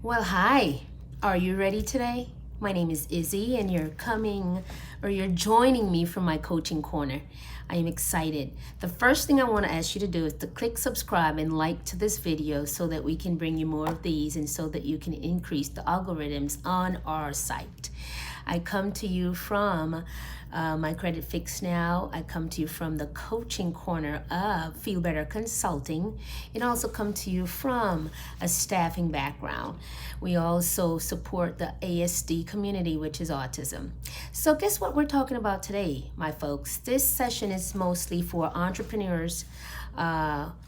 Well, hi. Are you ready today? My name is Izzy, and you're joining me from my coaching corner. I am excited. The first thing I want to ask you to do is to click subscribe and like to this video so that we can bring you more of these and so that you can increase the algorithms on our site. I come to you from my Credit Fix Now. I come to you from the coaching corner of Feelbetterconsulting, and also come to you from a staffing background. We also support the ASD community, which is autism. So guess what we're talking about today, my folks? This session is mostly for entrepreneurs,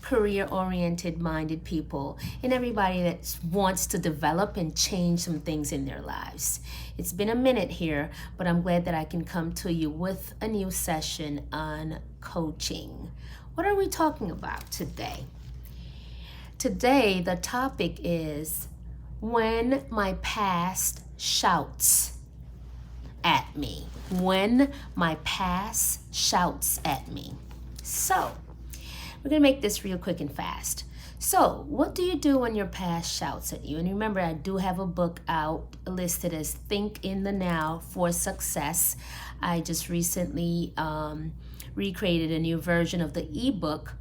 career-oriented minded people, and everybody that wants to develop and change some things in their lives. It's been a minute here, but I'm glad that I can come to you with a new session on coaching. What are we talking about today? Today, the topic is when my past shouts at me. When my past shouts at me. So, we're going to make this real quick and fast. So, what do you do when your past shouts at you? And remember, I do have a book out listed as Think in the Now for Success. I just recently recreated a new version of the ebook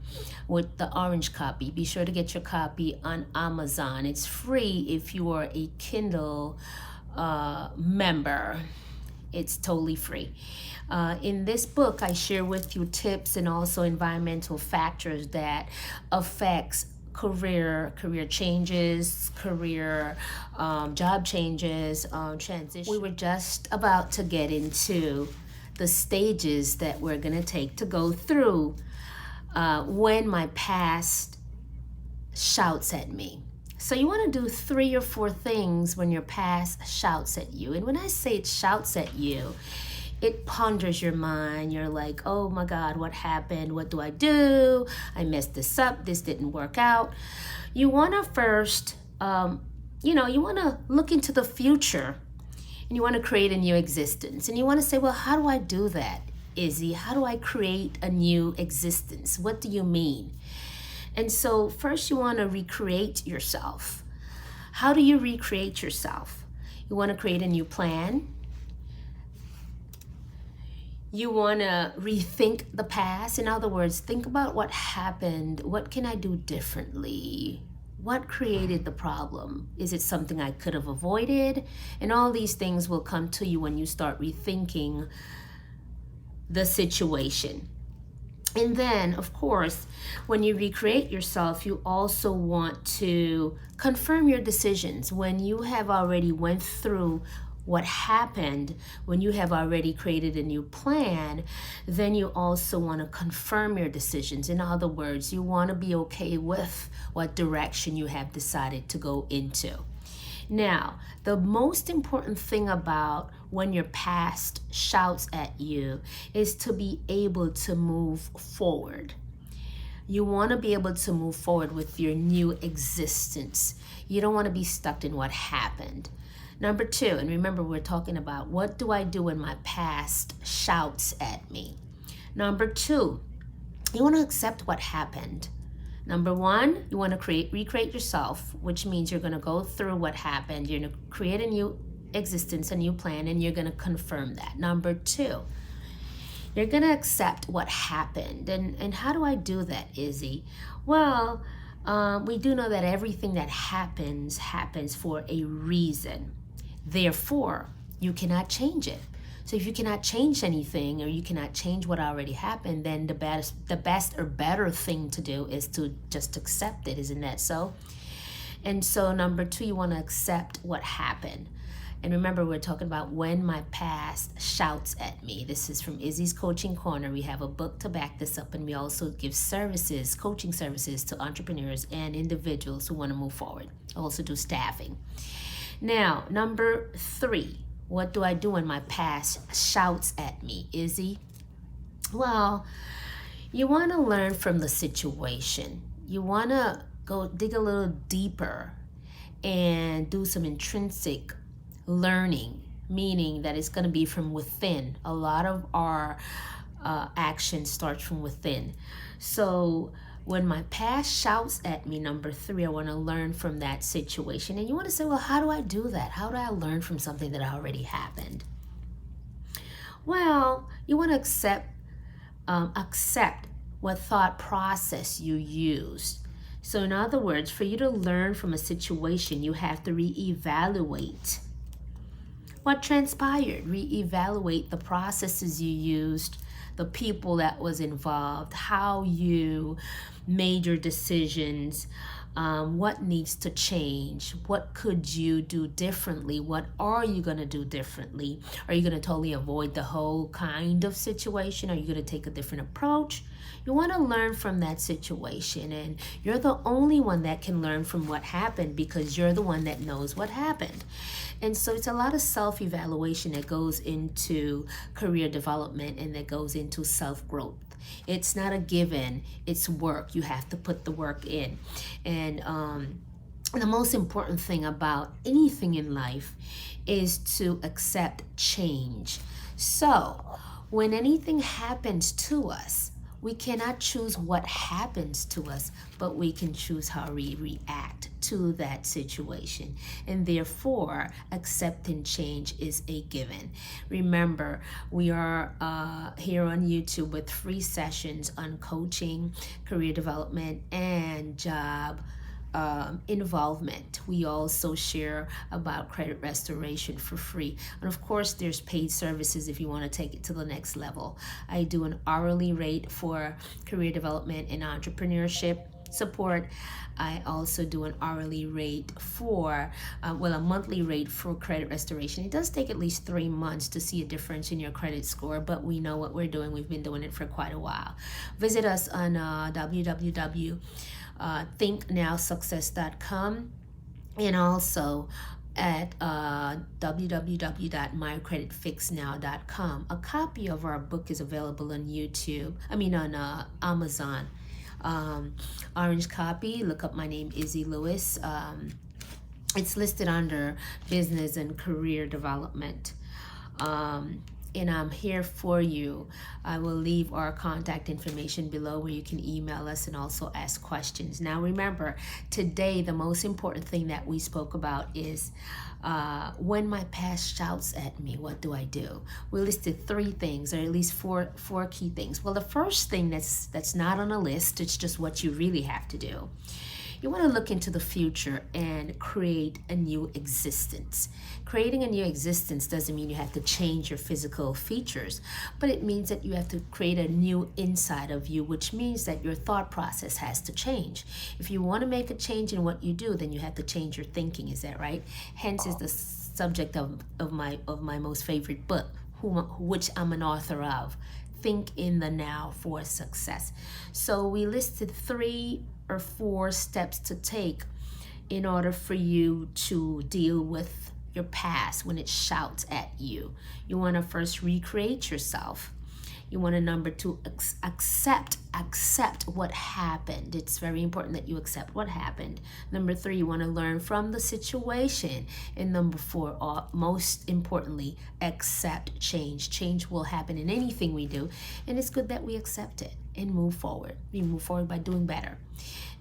with the orange copy. Be sure to get your copy on Amazon. It's free if you are a Kindle member. It's totally free. In this book, I share with you tips and also environmental factors that affects career changes, job changes, transition. We were just about to get into the stages that we're going to take to go through when my past shouts at me. So you want to do 3 or 4 things when your past shouts at you. And when I say it shouts at you, it ponders your mind. You're like, oh my God, what happened? What do I do? I messed this up. This didn't work out. You want to first, you want to look into the future and you want to create a new existence. And you want to say, well, how do I do that, Izzy? How do I create a new existence? What do you mean? And so first you want to recreate yourself. How do you recreate yourself? You want to create a new plan. You want to rethink the past. In other words, think about what happened. What can I do differently? What created the problem? Is it something I could have avoided? And all these things will come to you when you start rethinking the situation. And then, of course, when you recreate yourself, you also want to confirm your decisions. When you have already went through what happened, when you have already created a new plan, then you also want to confirm your decisions. In other words, you want to be okay with what direction you have decided to go into. Now, the most important thing about when your past shouts at you is to be able to move forward. You want to be able to move forward with your new existence. You don't want to be stuck in what happened. Number 2, and remember we're talking about what do I do when my past shouts at me? Number 2, you want to accept what happened. Number 1, you want to recreate yourself, which means you're going to go through what happened. You're going to create a new existence, a new plan, and you're going to confirm that. Number 2, you're going to accept what happened. And how do I do that, Izzy? Well, we do know that everything that happens for a reason. Therefore, you cannot change it. So if you cannot change anything or you cannot change what already happened, then the best or better thing to do is to just accept it. Isn't that so? And so number 2, you want to accept what happened. And remember, we're talking about when my past shouts at me. This is from Izzy's Coaching Corner. We have a book to back this up, and we also give coaching services to entrepreneurs and individuals who want to move forward. I also do staffing. Now, number 3, what do I do when my past shouts at me, Izzy? Well, you want to learn from the situation. You want to go dig a little deeper and do some intrinsic learning, meaning that it's going to be from within. A lot of our action starts from within. So When my past shouts at me, number 3, I want to learn from that situation. And you want to say, well, how do I do that? How do I learn from something that already happened? Well, you want to accept what thought process you used. So in other words, for you to learn from a situation, you have to reevaluate what transpired, reevaluate the processes you used, the people that was involved, how you made your decisions, what needs to change, what could you do differently, what are you going to do differently? Are you going to totally avoid the whole kind of situation? Are you going to take a different approach? You want to learn from that situation, and you're the only one that can learn from what happened because you're the one that knows what happened. And so it's a lot of self-evaluation that goes into career development and that goes into self-growth. It's not a given, it's work. You have to put the work in. And the most important thing about anything in life is to accept change. So when anything happens to us, we cannot choose what happens to us, but we can choose how we react to that situation. And therefore, accepting change is a given. Remember, we are here on YouTube with free sessions on coaching, career development, and job involvement. We also share about credit restoration for free. And of course, there's paid services if you want to take it to the next level. I do an hourly rate for career development and entrepreneurship support. I also do an hourly rate for, a monthly rate for credit restoration. It does take at least 3 months to see a difference in your credit score, but we know what we're doing. We've been doing it for quite a while. Visit us on www.thinknowsuccess.com and also at www.mycreditfixnow.com. A copy of our book is available on on Amazon. Orange copy, look up my name, Izzy Lewis. It's listed under business and career development. And I'm here for you. I will leave our contact information below where you can email us and also ask questions. Now remember, today the most important thing that we spoke about is when my past shouts at me, what do I do? We listed 3 things, or at least four key things. Well, the first thing that's not on a list, it's just what you really have to do. You want to look into the future and create a new existence. Creating a new existence doesn't mean you have to change your physical features, but it means that you have to create a new inside of you, which means that your thought process has to change. If you want to make a change in what you do, then you have to change your thinking. Is that right? Hence is the subject of my most favorite book, which I'm an author of. Think in the now for success. So we listed 3 or 4 steps to take in order for you to deal with your past when it shouts at you. You want to first recreate yourself. You want to, number 2, accept what happened. It's very important that you accept what happened. Number 3, you want to learn from the situation. And number 4, most importantly, accept change. Change will happen in anything we do, and it's good that we accept it and move forward. We move forward by doing better.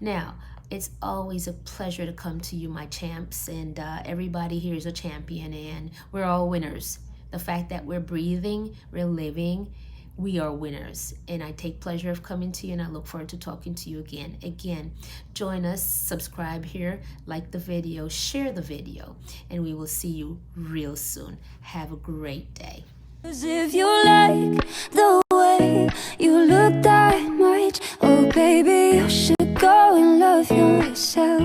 Now, it's always a pleasure to come to you, my champs, and everybody here is a champion, and we're all winners. The fact that we're breathing, we're living, we are winners, and I take pleasure of coming to you, and I look forward to talking to you again. Join us, subscribe here, like the video, share the video, and we will see you real soon. Have a great day. 'Cause if you like the way you look that much, oh baby, you should go and love yourself.